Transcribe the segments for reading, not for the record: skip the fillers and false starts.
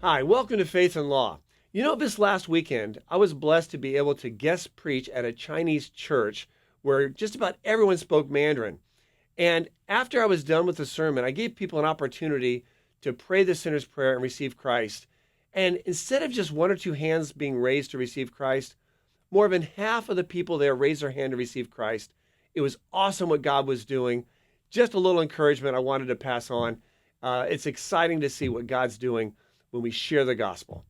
Hi, welcome to Faith and Law. You know, this last weekend, I was blessed to be able to guest preach at a Chinese church where just about everyone spoke Mandarin. And after I was done with the sermon, I gave people an opportunity to pray the sinner's prayer and receive Christ. And instead of just one or two hands being raised to receive Christ, more than half of the people there raised their hand to receive Christ. It was awesome what God was doing. Just a little encouragement I wanted to pass on. It's exciting to see what God's doing when we share the gospel.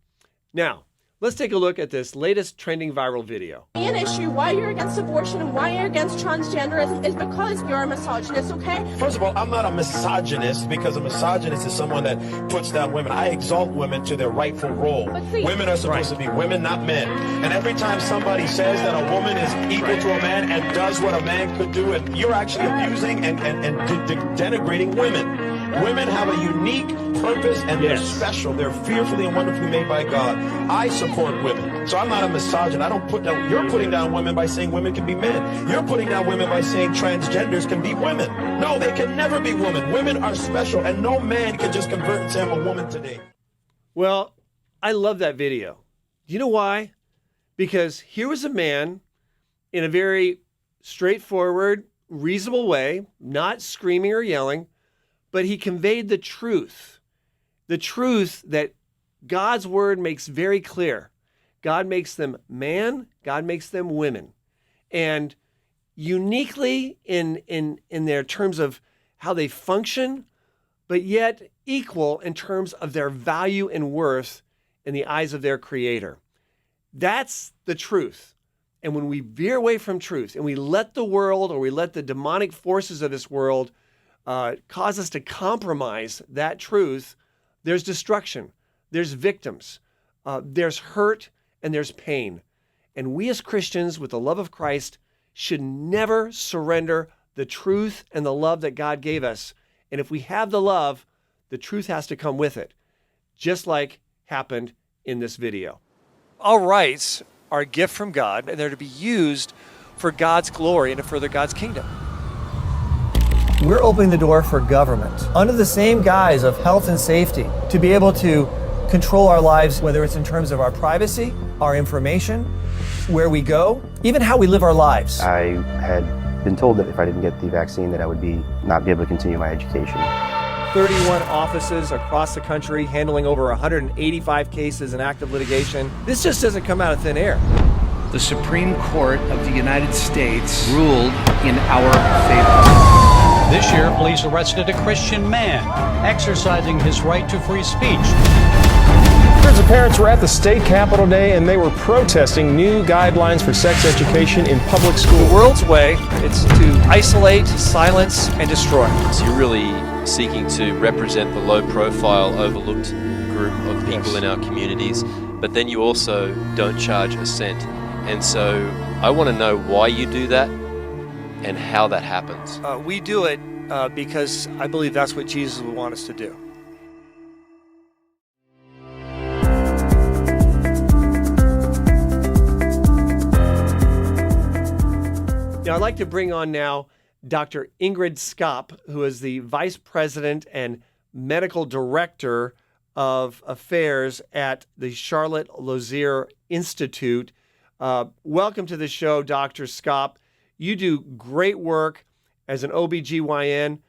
Now, let's take a look at this latest trending viral video. An issue why you're against abortion and why you're against transgenderism is because you're a misogynist, okay? First of all, I'm not a misogynist, because a misogynist is someone that puts down women. I exalt women to their rightful role. Women are supposed to be women, not men. And every time somebody says that a woman is equal to a man and does what a man could do, and you're actually abusing and denigrating women. Women have a unique purpose, and they're special. They're fearfully and wonderfully made by God. I support women. So I'm not a misogynist. I don't put down, you're putting down women by saying women can be men. You're putting down women by saying transgenders can be women. No, they can never be women. Women are special, and no man can just convert and say I'm a woman today. Well, I love that video. Do you know why? Because here was a man in a very straightforward, reasonable way, not screaming or yelling, but he conveyed the truth that God's word makes very clear. God makes them man, God makes them women. And uniquely in their terms of how they function, but yet equal in terms of their value and worth in the eyes of their Creator. That's the truth. And when we veer away from truth and we let the world, or we let the demonic forces of this world cause us to compromise that truth, there's destruction, there's victims, there's hurt, and there's pain. And we as Christians, with the love of Christ, should never surrender the truth and the love that God gave us. And if we have the love, the truth has to come with it, just like happened in this video. All rights are a gift from God, and they're to be used for God's glory and to further God's kingdom. We're opening the door for government, under the same guise of health and safety, to be able to control our lives, whether it's in terms of our privacy, our information, where we go, even how we live our lives. I had been told that if I didn't get the vaccine that I would not be able to continue my education. 31 offices across the country handling over 185 cases in active litigation. This just doesn't come out of thin air. The Supreme Court of the United States ruled in our favor. This year, police arrested a Christian man exercising his right to free speech. Hundreds of parents were at the state capitol today, and they were protesting new guidelines for sex education in public schools. The world's way, it's to isolate, silence, and destroy. So you're really seeking to represent the low-profile, overlooked group of people in our communities, but then you also don't charge a cent. And so I want to know why you do that and how that happens. We do it because I believe that's what Jesus would want us to do. Now, I'd like to bring on now Dr. Ingrid Skopp, who is the Vice President and Medical Director of Affairs at the Charlotte Lozier Institute. Welcome to the show, Dr. Skopp. You do great work as an OB-GYN,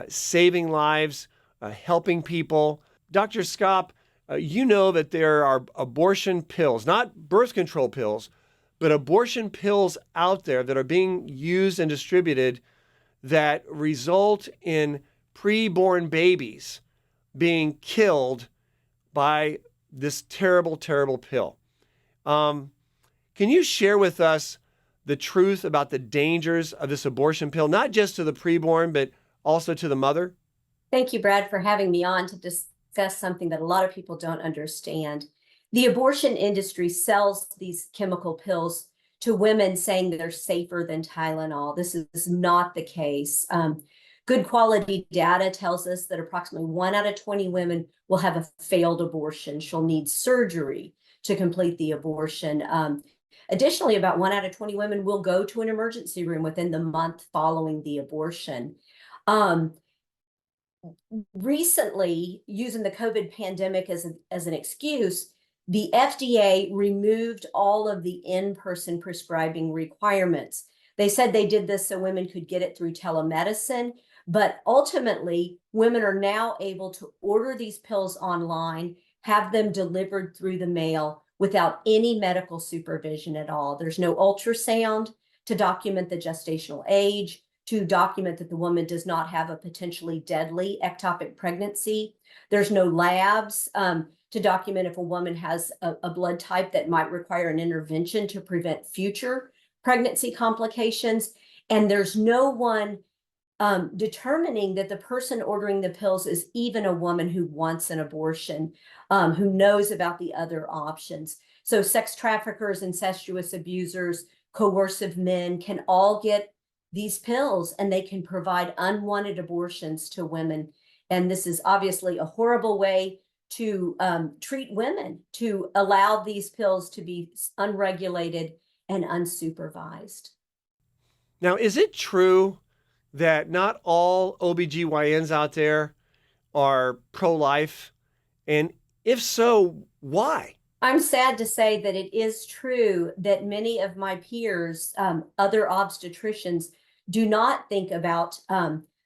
saving lives, helping people. Dr. Skopp, you know that there are abortion pills, not birth control pills, but abortion pills out there that are being used and distributed that result in preborn babies being killed by this terrible, terrible pill. Can you share with us the truth about the dangers of this abortion pill, not just to the preborn, but also to the mother? Thank you, Brad, for having me on to discuss something that a lot of people don't understand. The abortion industry sells these chemical pills to women saying they're safer than Tylenol. This is not the case. Good quality data tells us that approximately 1 out of 20 women will have a failed abortion. She'll need surgery to complete the abortion. Additionally, about 1 out of 20 women will go to an emergency room within the month following the abortion. recently, using the COVID pandemic as an excuse, the FDA removed all of the in-person prescribing requirements. They said they did this so women could get it through telemedicine, but ultimately, women are now able to order these pills online, have them delivered through the mail without any medical supervision at all. There's no ultrasound to document the gestational age, to document that the woman does not have a potentially deadly ectopic pregnancy. There's no labs to document if a woman has a blood type that might require an intervention to prevent future pregnancy complications. And there's no one determining that the person ordering the pills is even a woman who wants an abortion, who knows about the other options. So sex traffickers, incestuous abusers, coercive men can all get these pills, and they can provide unwanted abortions to women. And this is obviously a horrible way to treat women, to allow these pills to be unregulated and unsupervised. Now, is it true that not all OB-GYNs out there are pro-life? And if so, why? I'm sad to say that it is true that many of my peers, other obstetricians, do not think about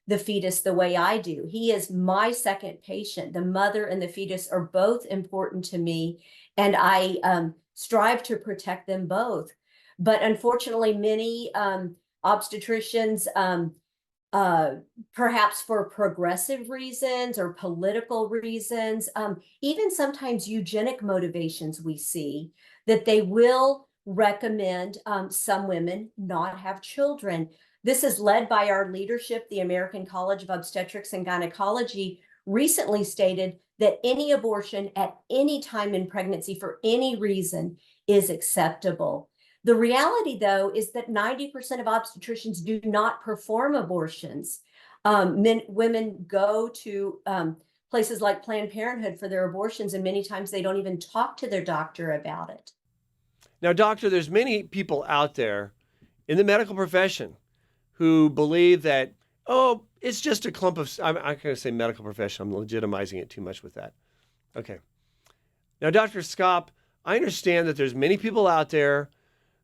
the fetus the way I do. He is my second patient. The mother and the fetus are both important to me, and I strive to protect them both. But unfortunately, many obstetricians, perhaps for progressive reasons or political reasons, even sometimes eugenic motivations, we see that they will recommend some women not have children. This is led by our leadership. The American College of Obstetrics and Gynecology recently stated that any abortion at any time in pregnancy for any reason is acceptable. The reality, though, is that 90% of obstetricians do not perform abortions. Women go to places like Planned Parenthood for their abortions, and many times they don't even talk to their doctor about it. Now, doctor, there's many people out there in the medical profession who believe that, oh, it's just a clump of, I'm going to say medical profession, I'm legitimizing it too much with that. Okay. Now, Dr. Skop, I understand that there's many people out there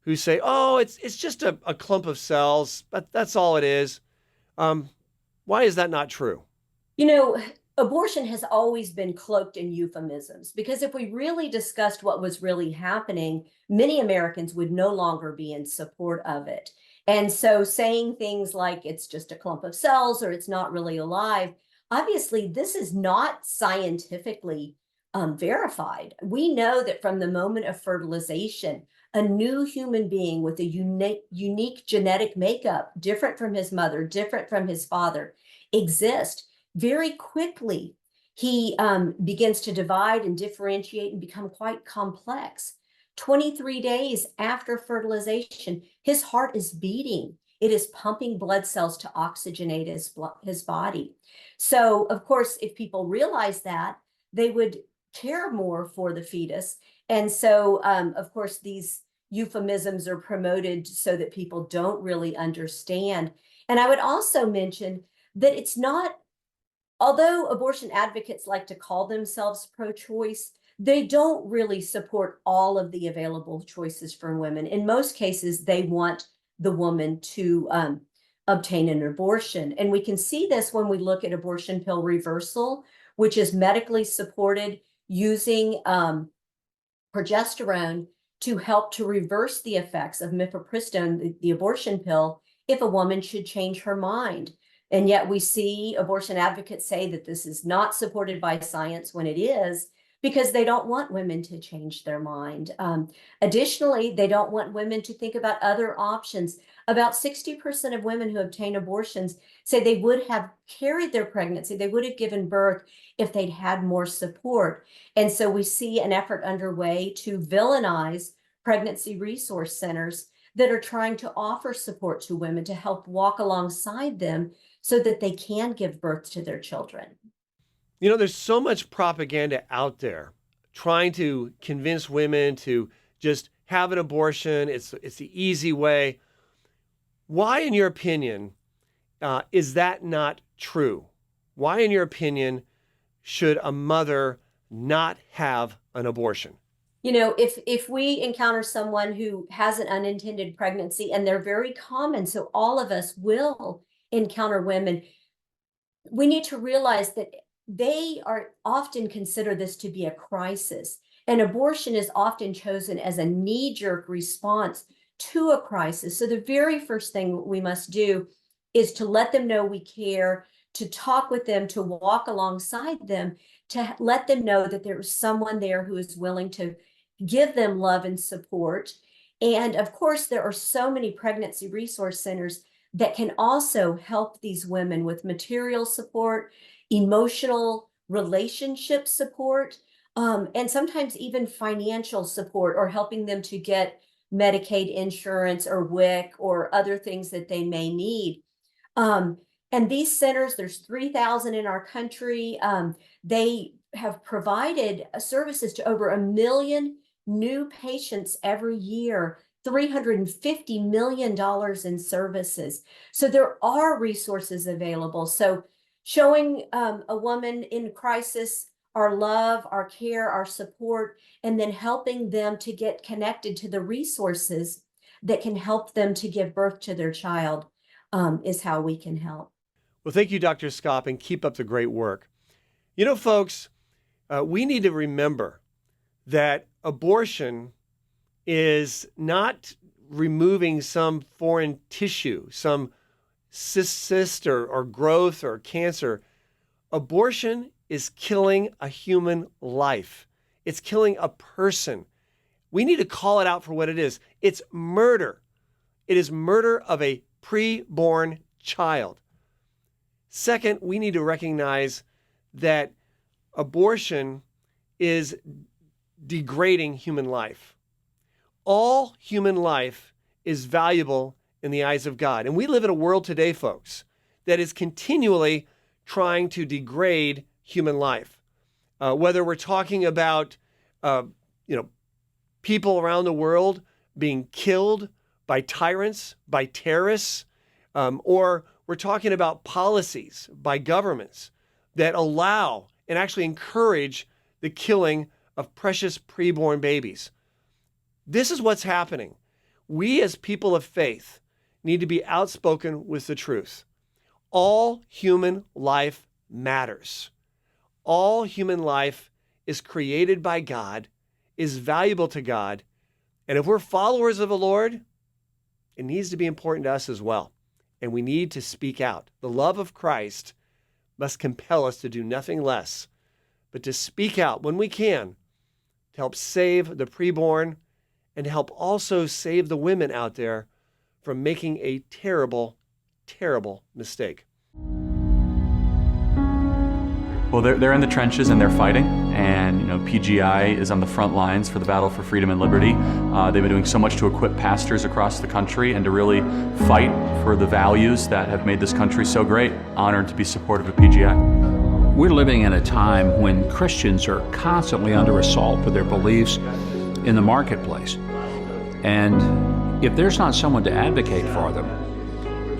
who say, oh, it's just a clump of cells, but that's all it is. Why is that not true? You know, abortion has always been cloaked in euphemisms, because if we really discussed what was really happening, many Americans would no longer be in support of it. And so saying things like it's just a clump of cells or it's not really alive, obviously this is not scientifically verified. We know that from the moment of fertilization, a new human being with a unique genetic makeup, different from his mother, different from his father, exists. Very quickly, he begins to divide and differentiate and become quite complex. 23 days after fertilization, his heart is beating. It is pumping blood cells to oxygenate his body. So, of course, if people realize that, they would care more for the fetus. And so, of course, these euphemisms are promoted so that people don't really understand. And I would also mention that it's not, although abortion advocates like to call themselves pro-choice, they don't really support all of the available choices for women. In most cases, they want the woman to obtain an abortion. And we can see this when we look at abortion pill reversal, which is medically supported using progesterone to help to reverse the effects of mifepristone, the abortion pill, if a woman should change her mind. And yet we see abortion advocates say that this is not supported by science when it is, because they don't want women to change their mind. Additionally, they don't want women to think about other options. About 60% of women who obtain abortions say they would have carried their pregnancy, they would have given birth if they'd had more support. And so we see an effort underway to villainize pregnancy resource centers that are trying to offer support to women to help walk alongside them so that they can give birth to their children. You know, there's so much propaganda out there trying to convince women to just have an abortion. It's the easy way. Why, in your opinion, is that not true? why, in your opinion, should a mother not have an abortion? You know, if we encounter someone who has an unintended pregnancy, and they're very common, so all of us will encounter women, we need to realize that they are often consider this to be a crisis. And abortion is often chosen as a knee-jerk response to a crisis. So the very first thing we must do is to let them know we care, to talk with them, to walk alongside them, to let them know that there is someone there who is willing to give them love and support. And of course, there are so many pregnancy resource centers that can also help these women with material support, emotional relationship support, and sometimes even financial support, or helping them to get Medicaid insurance or WIC or other things that they may need. And these centers, there's 3,000 in our country. They have provided services to over 1 million new patients every year, $350 million in services. So there are resources available. So showing a woman in crisis our love, our care, our support, and then helping them to get connected to the resources that can help them to give birth to their child is how we can help. Well, thank you, Dr. Skopp, and keep up the great work. You know, folks, we need to remember that abortion is not removing some foreign tissue, some cyst or growth or cancer. Abortion is killing a human life. It's killing a person. We need to call it out for what it is. It's murder. It is murder of a preborn child. Second, we need to recognize that abortion is degrading human life. All human life is valuable in the eyes of God. And we live in a world today, folks, that is continually trying to degrade human life. Whether we're talking about, people around the world being killed by tyrants, by terrorists, or we're talking about policies by governments that allow and actually encourage the killing of precious preborn babies. This is what's happening. We as people of faith need to be outspoken with the truth. All human life matters. All human life is created by God, is valuable to God, and if we're followers of the Lord, it needs to be important to us as well. And we need to speak out. The love of Christ must compel us to do nothing less but to speak out when we can to help save the preborn and to help also save the women out there from making a terrible, terrible mistake. Well, they're in the trenches and they're fighting, and PGI is on the front lines for the battle for freedom and liberty. They've been doing so much to equip pastors across the country and to really fight for the values that have made this country so great. Honored to be supportive of PGI. We're living in a time when Christians are constantly under assault for their beliefs in the marketplace. And if there's not someone to advocate for them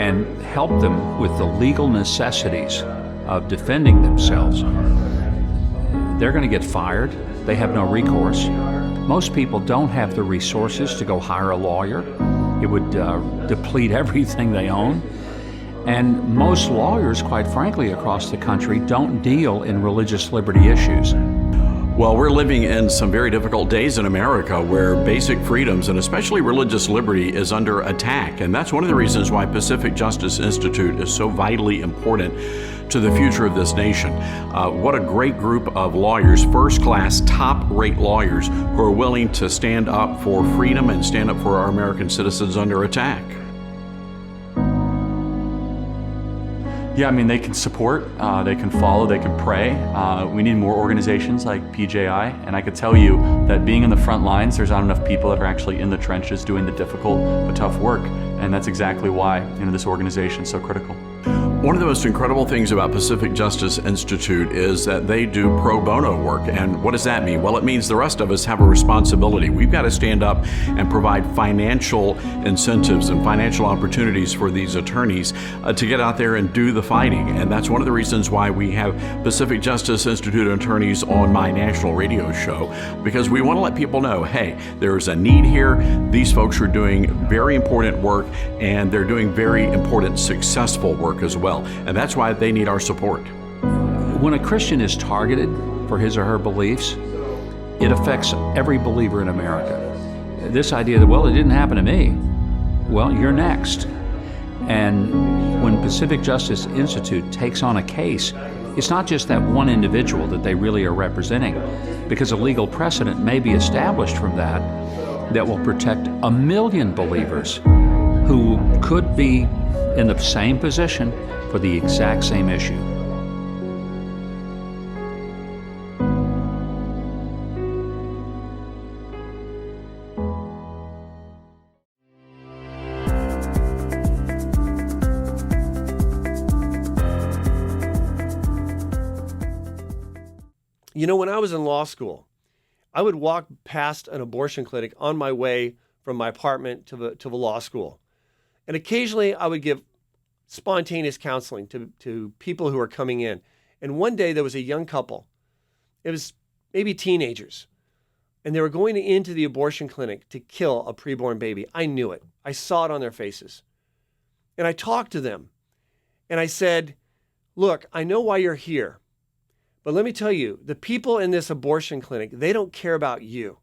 and help them with the legal necessities of defending themselves, they're going to get fired. They have no recourse. Most people don't have the resources to go hire a lawyer. It would deplete everything they own. And most lawyers, quite frankly, across the country don't deal in religious liberty issues. Well, we're living in some very difficult days in America where basic freedoms and especially religious liberty is under attack. And that's one of the reasons why Pacific Justice Institute is so vitally important to the future of this nation. What a great group of lawyers, first-class, top-rate lawyers who are willing to stand up for freedom and stand up for our American citizens under attack. Yeah, I mean, they can support, they can follow, they can pray. We need more organizations like PJI, and I could tell you that being in the front lines, there's not enough people that are actually in the trenches doing the difficult but tough work, and that's exactly why this organization is so critical. One of the most incredible things about Pacific Justice Institute is that they do pro bono work. And what does that mean? Well, it means the rest of us have a responsibility. We've got to stand up and provide financial incentives and financial opportunities for these attorneys to get out there and do the fighting. And that's one of the reasons why we have Pacific Justice Institute attorneys on my national radio show, because we want to let people know, hey, there's a need here. These folks are doing very important work, and they're doing very important, successful work as well. And that's why they need our support. When a Christian is targeted for his or her beliefs, it affects every believer in America. This idea that, well, it didn't happen to me, well, you're next. And when Pacific Justice Institute takes on a case, it's not just that one individual that they really are representing, because a legal precedent may be established from that will protect 1 million believers who could be in the same position for the exact same issue. You know, when I was in law school, I would walk past an abortion clinic on my way from my apartment to the law school. And occasionally I would give spontaneous counseling to people who are coming in. And one day there was a young couple. It was maybe teenagers. And they were going into the abortion clinic to kill a preborn baby. I knew it. I saw it on their faces. And I talked to them. And I said, look, I know why you're here. But let me tell you, the people in this abortion clinic, they don't care about you.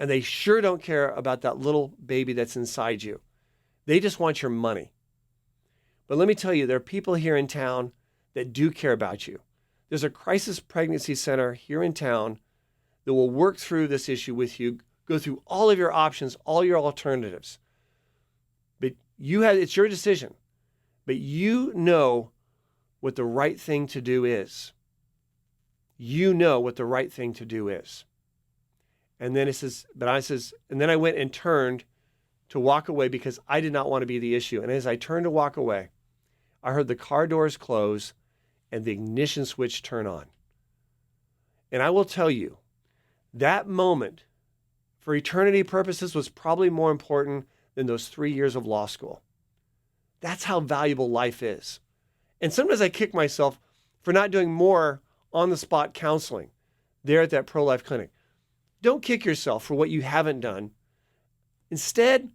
And they sure don't care about that little baby that's inside you. They just want your money. But let me tell you, there are people here in town that do care about you. There's a crisis pregnancy center here in town that will work through this issue with you, go through all of your options, all your alternatives. But it's your decision. But you know what the right thing to do is. You know what the right thing to do is. And then and then I went and turned to walk away because I did not want to be the issue. And as I turned to walk away, I heard the car doors close and the ignition switch turn on. And I will tell you, that moment, for eternity purposes, was probably more important than those 3 years of law school. That's how valuable life is. And sometimes I kick myself for not doing more on-the-spot counseling there at that pro-life clinic. Don't kick yourself for what you haven't done. Instead,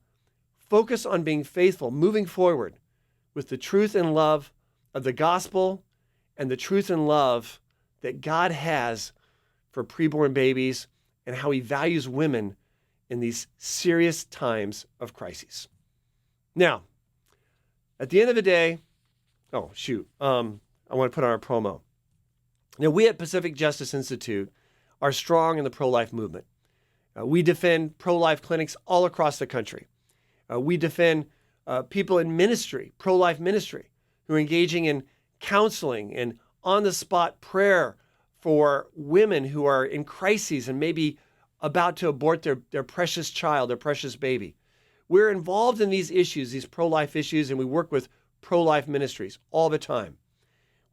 focus on being faithful, moving forward with the truth and love of the gospel and the truth and love that God has for preborn babies and how he values women in these serious times of crises. Now, at the end of the day, I want to put on our promo. Now, we at Pacific Justice Institute are strong in the pro-life movement. We defend pro-life clinics all across the country. We defend people in ministry, pro-life ministry, who are engaging in counseling and on-the-spot prayer for women who are in crises and maybe about to abort their precious child, their precious baby. We're involved in these issues, these pro-life issues, and we work with pro-life ministries all the time.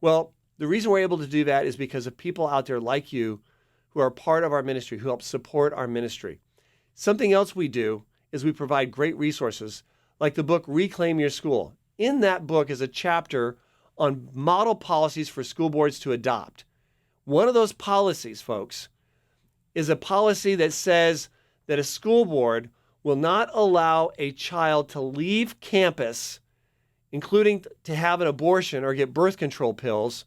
Well, the reason we're able to do that is because of people out there like you who are part of our ministry, who help support our ministry. Something else we do is we provide great resources like the book Reclaim Your School. In that book is a chapter on model policies for school boards to adopt. One of those policies, folks, is a policy that says that a school board will not allow a child to leave campus, including to have an abortion or get birth control pills,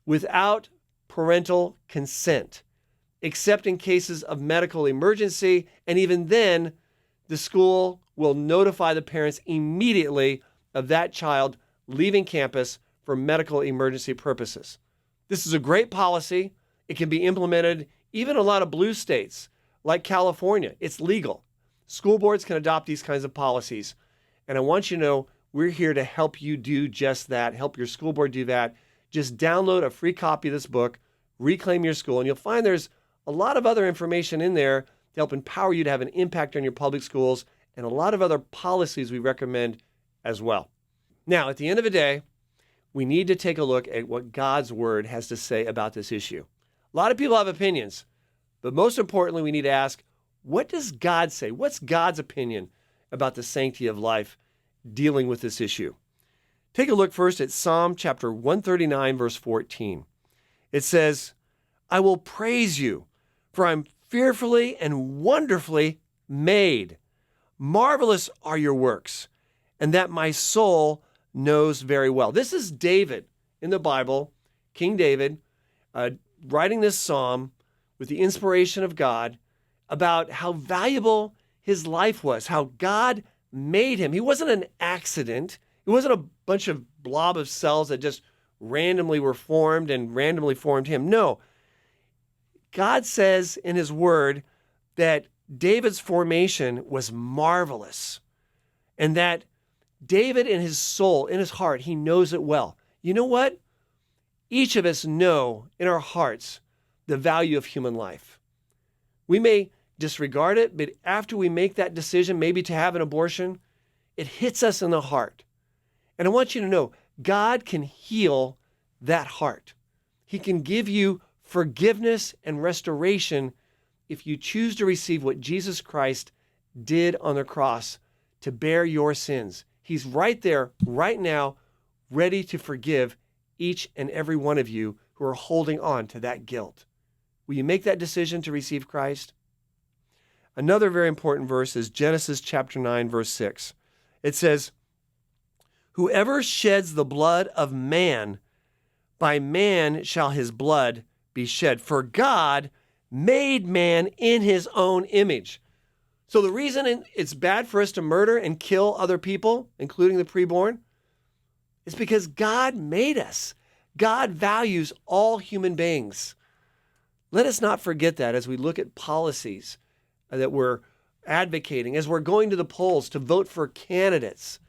without parental consent, except in cases of medical emergency. And even then, the school will notify the parents immediately of that child leaving campus for medical emergency purposes. This is a great policy. It can be implemented even in a lot of blue states like California. It's legal. School boards can adopt these kinds of policies. And I want you to know we're here to help you do just that, help your school board do that. Just download a free copy of this book, Reclaim Your School, and you'll find there's a lot of other information in there to help empower you to have an impact on your public schools and a lot of other policies we recommend as well. Now, at the end of the day, we need to take a look at what God's word has to say about this issue. A lot of people have opinions, but most importantly, we need to ask, what does God say? What's God's opinion about the sanctity of life dealing with this issue? Take a look first at Psalm chapter 139, verse 14. It says, I will praise you, for I'm fearfully and wonderfully made. Marvelous are your works, and that my soul knows very well. This is David in the Bible, King David, writing this psalm with the inspiration of God about how valuable his life was, how God made him. He wasn't an accident. It wasn't a bunch of blob of cells that just randomly were formed and randomly formed him. No. God says in his word that David's formation was marvelous, and that David in his soul, in his heart, he knows it well. You know what? Each of us know in our hearts the value of human life. We may disregard it, but after we make that decision, maybe to have an abortion, it hits us in the heart. And I want you to know, God can heal that heart. He can give you forgiveness and restoration if you choose to receive what Jesus Christ did on the cross to bear your sins. He's right there, right now, ready to forgive each and every one of you who are holding on to that guilt. Will you make that decision to receive Christ? Another very important verse is Genesis chapter 9, verse 6. It says, whoever sheds the blood of man, by man shall his blood be shed. For God made man in his own image. So the reason it's bad for us to murder and kill other people, including the preborn, is because God made us. God values all human beings. Let us not forget that as we look at policies that we're advocating, as we're going to the polls to vote for candidates.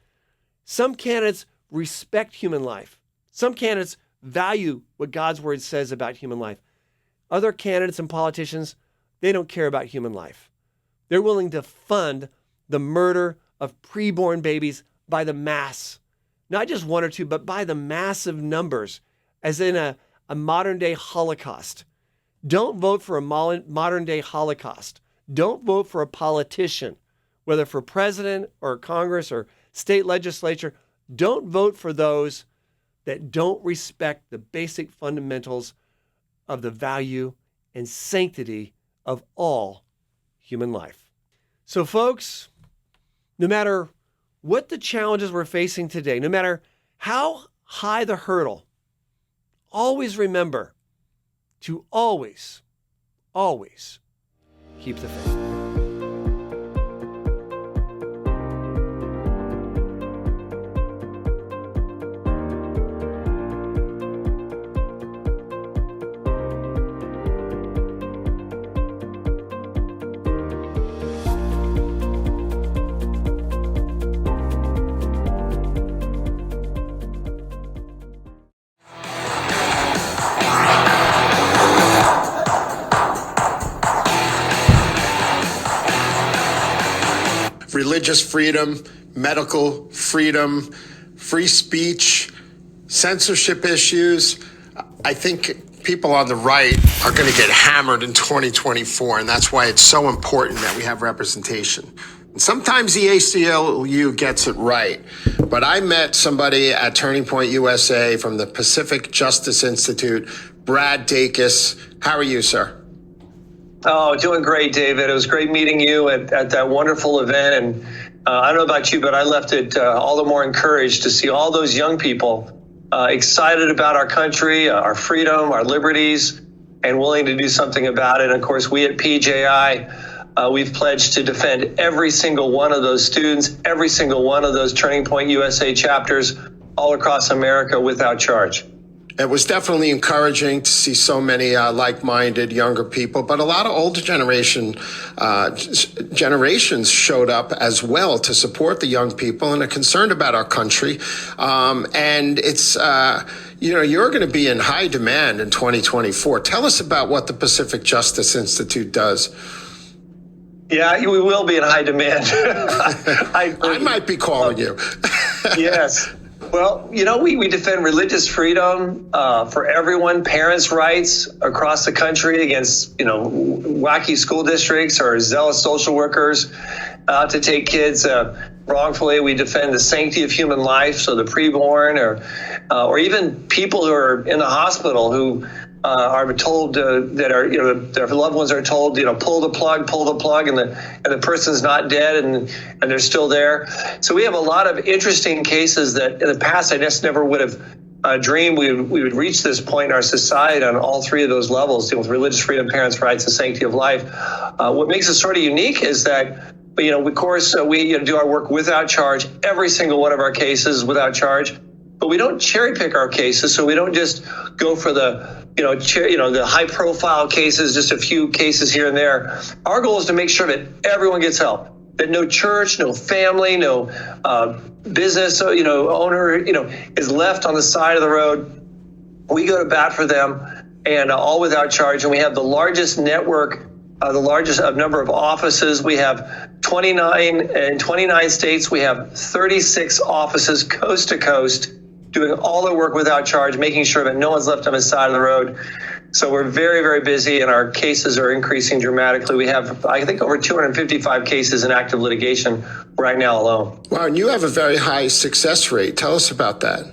Some candidates respect human life. Some candidates value what God's word says about human life. Other candidates and politicians, they don't care about human life. They're willing to fund the murder of preborn babies by the mass. Not just one or two, but by the massive numbers, as in a modern-day Holocaust. Don't vote for a modern-day Holocaust. Don't vote for a politician, whether for president or Congress or state legislature. Don't vote for those that don't respect the basic fundamentals of the value and sanctity of all human life. So folks, no matter what the challenges we're facing today, no matter how high the hurdle, always remember to always, always keep the faith. Religious freedom, medical freedom, free speech, censorship issues. I think people on the right are going to get hammered in 2024, and that's why it's so important that we have representation. And sometimes the ACLU gets it right, but I met somebody at Turning Point USA from the Pacific Justice Institute, Brad Dacus. How are you, sir? Oh, doing great, David. It was great meeting you at that wonderful event. And I don't know about you, but I left it all the more encouraged to see all those young people excited about our country, our freedom, our liberties, and willing to do something about it. And of course, we at PJI, we've pledged to defend every single one of those students, every single one of those Turning Point USA chapters all across America without charge. It was definitely encouraging to see so many like-minded younger people, but a lot of older generations showed up as well to support the young people and are concerned about our country. And it's, you're going to be in high demand in 2024. Tell us about what the Pacific Justice Institute does. Yeah, we will be in high demand. I might be calling you. Yes. Well, we defend religious freedom for everyone, parents' rights across the country against, wacky school districts or zealous social workers to take kids wrongfully. We defend the sanctity of human life, so the preborn or even people who are in the hospital who are told that their loved ones are told, pull the plug, and the person's not dead and they're still there. So we have a lot of interesting cases that in the past I just never would have dreamed we would reach this point in our society on all three of those levels, with religious freedom, parents' rights, and sanctity of life. What makes it sort of unique is that, of course, we do our work without charge. Every single one of our cases without charge. But we don't cherry pick our cases, so we don't just go for the high profile cases, just a few cases here and there. Our goal is to make sure that everyone gets help, that no church, no family, no business, owner, is left on the side of the road. We go to bat for them, and all without charge. And we have the largest network, the largest number of offices. We have 29 states. We have 36 offices coast to coast, doing all the work without charge, making sure that no one's left on the side of the road. So we're very, very busy, and our cases are increasing dramatically. We have, I think, over 255 cases in active litigation right now alone. Wow, and you have a very high success rate. Tell us about that.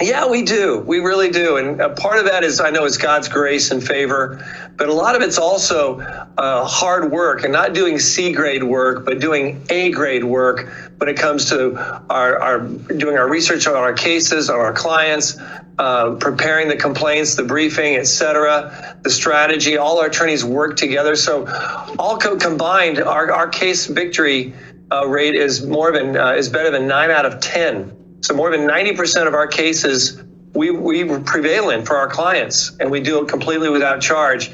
Yeah, we do. We really do. And part of that is, I know, it's God's grace and favor, but a lot of it's also hard work, and not doing C-grade work, but doing A-grade work when it comes to our doing our research on our cases, on our clients, preparing the complaints, the briefing, et cetera, the strategy. All our attorneys work together. So all combined, our case victory rate is better than 9 out of 10. So more than 90% of our cases we prevail in for our clients, and we do it completely without charge.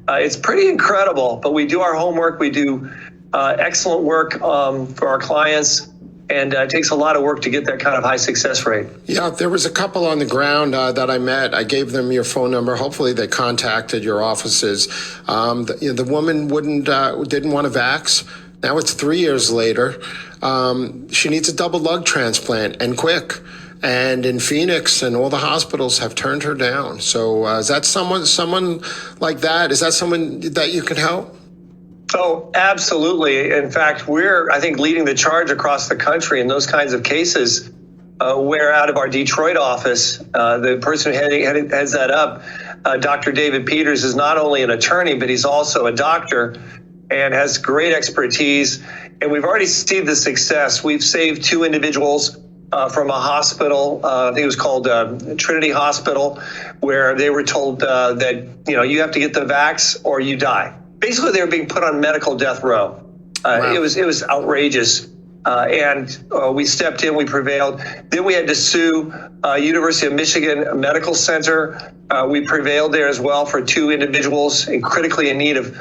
It's pretty incredible, but we do our homework. We do excellent work for our clients, and it takes a lot of work to get that kind of high success rate. Yeah, there was a couple on the ground that I met. I gave them your phone number. Hopefully they contacted your offices. The woman didn't want to vax. Now it's 3 years later. She needs a double lung transplant, and quick. And in Phoenix, and all the hospitals have turned her down. So is that someone like that? Is that someone that you can help? Oh, absolutely. In fact, we're, I think, leading the charge across the country in those kinds of cases. Where out of our Detroit office, the person who heads that up, Dr. David Peters, is not only an attorney, but he's also a doctor and has great expertise. And we've already seen the success. We've saved 2 individuals from a hospital, I think it was called Trinity Hospital, where they were told that, you have to get the vax or you die. Basically, they were being put on medical death row. Wow. It was outrageous. And we stepped in, we prevailed. Then we had to sue University of Michigan Medical Center. We prevailed there as well for 2 individuals critically in need of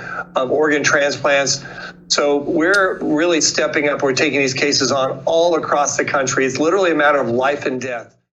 organ transplants. So we're really stepping up. We're taking these cases on all across the country. It's literally a matter of life and death.